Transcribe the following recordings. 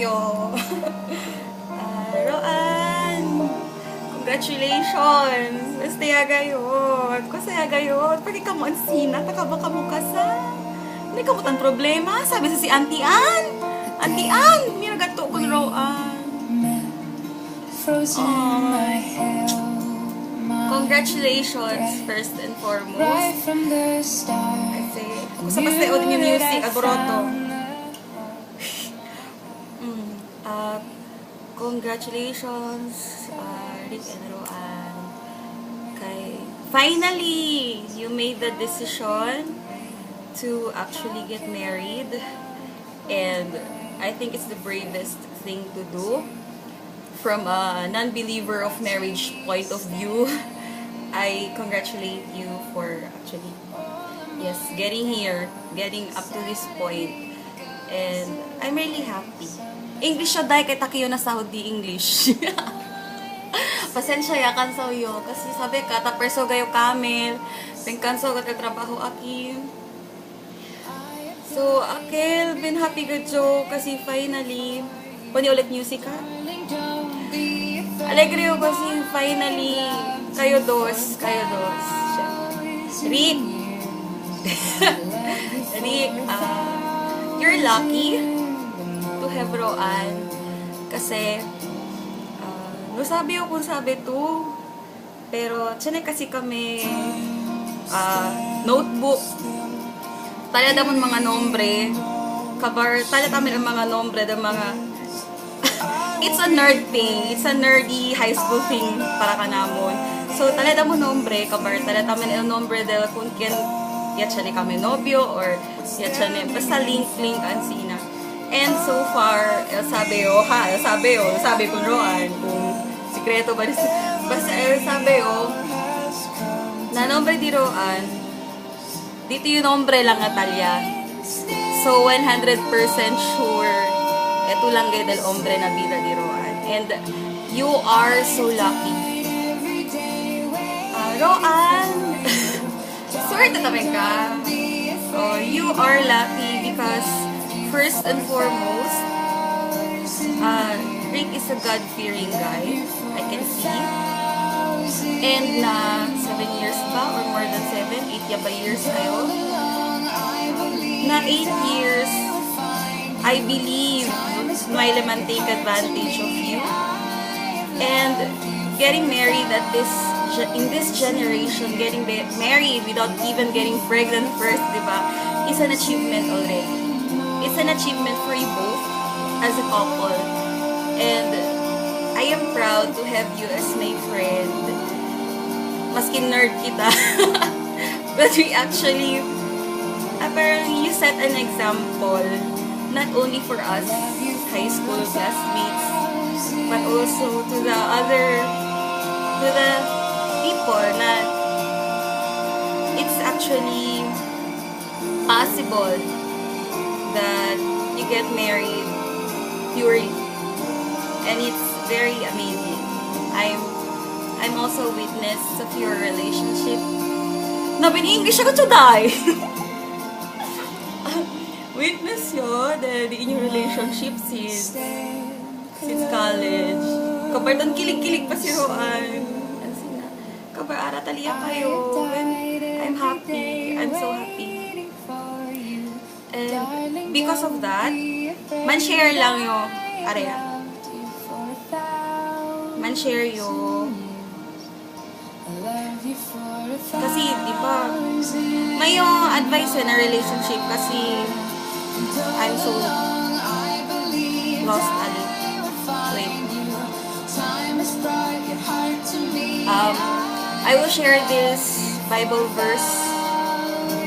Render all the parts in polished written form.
kayo. Roan, congratulations. Masaya gayon. Kasaya gayon. Pwede ka mo ang sina. Takaba ka mo kasa. Hindi ka mo tan problema. Sabi sa si Auntie Ann. Auntie Ann, may nagato ko na Roan. Congratulations, first and foremost. Kasi, kung sa paseo din yung music, agoroto. Congratulations, Rick and Roan. Kay, finally, you made the decision to actually get married. And I think it's the bravest thing to do. From a non-believer of marriage point of view, I congratulate you for actually, yes, getting here, getting up to this point. And I'm really happy. English siya dahil kay takiyo na sahod di English. Pasensya ya kansaw yo. Kasi sabi ka, taperso gayo kamel. Pengkansaw ka trabaho aki. So, Akel, been happy ka Jo. Kasi finally, pwede ulit music ha? Alegre ko kasi finally, kayo dos. Rick, Rick, you're lucky to have Roan. Kasi, sabi ko kung sabi to. Pero, tiyan kasi kami, notebook. Tala damon mga nombre. Kabar, tala tamin ang mga nombre, ng mga it's a nerd thing. It's a nerdy high school thing para kanamon. So, talada mo nombre, kabar, talada mo el nombre de kung ken yatsa kami nobyo or yatsa basta link ang sina. And so far, sabi ko Roan, kung sikreto ba basta sabi na nombre di Roan, dito yung nombre lang Natalia. So, 100% sure ito lang gay del hombre na vida di Roan. And you are so lucky. Roan! Swerte tamin ka. You are lucky because first and foremost, Rick is a God-fearing guy. I can see. And 7 years ba? Or more than 7? 8 ya ba years kayo? Na 8 years, I believe Smiley man take advantage of you. And getting married in this generation, getting married without even getting pregnant first, diba, is an achievement already. It's an achievement for you both as a couple. And I am proud to have you as my friend. Maski nerd kita. But we actually, apparently you set an example not only for us high school classmates, but also to the people na it's actually possible that you get married purely, and it's very amazing. I'm also a witness of your relationship. Nabi ni English ako today. Witness yo in your relationship since college. Kabartan kilig-kilig pa si Roan. Kabar ara taliya kayo. I'm happy. I'm so happy. And because of that, man-share lang yo. Area. Man-share yo. Kasi, di ba, may yung advice na relationship kasi I'm so lost ali. Wait. I will share this Bible verse.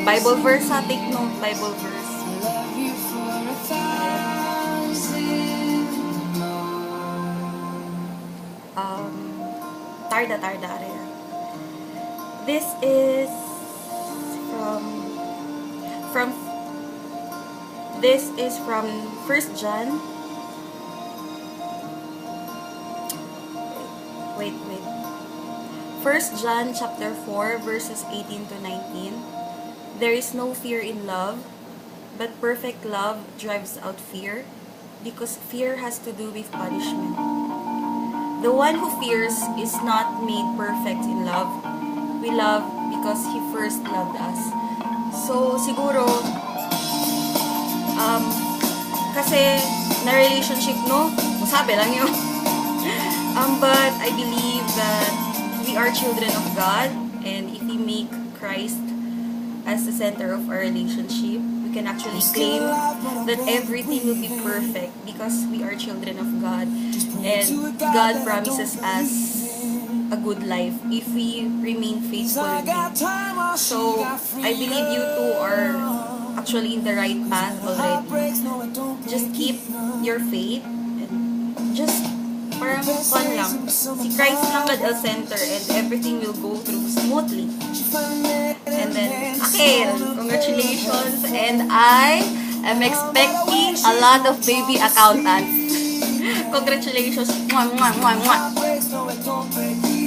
Bible verse ha, take note, Bible verse. Tarda area. This is from 1 John. Wait. 1 John chapter 4 verses 18 to 19. There is no fear in love, but perfect love drives out fear, because fear has to do with punishment. The one who fears is not made perfect in love. We love because He first loved us. So, siguro, kasi, na relationship, no? Masabi lang yun. But I believe that we are children of God, and if we make Christ as the center of our relationship, we can actually claim that everything will be perfect because we are children of God, and God promises us a good life if we remain faithful in Him. So, I believe you two are actually in the right path already. Just keep your faith and just parang fun lang. Si Christ lang ang center and everything will go through smoothly. And then, okay, congratulations, and I am expecting a lot of baby accountants. Congratulations. Mwah, mwah, mwah, mwah.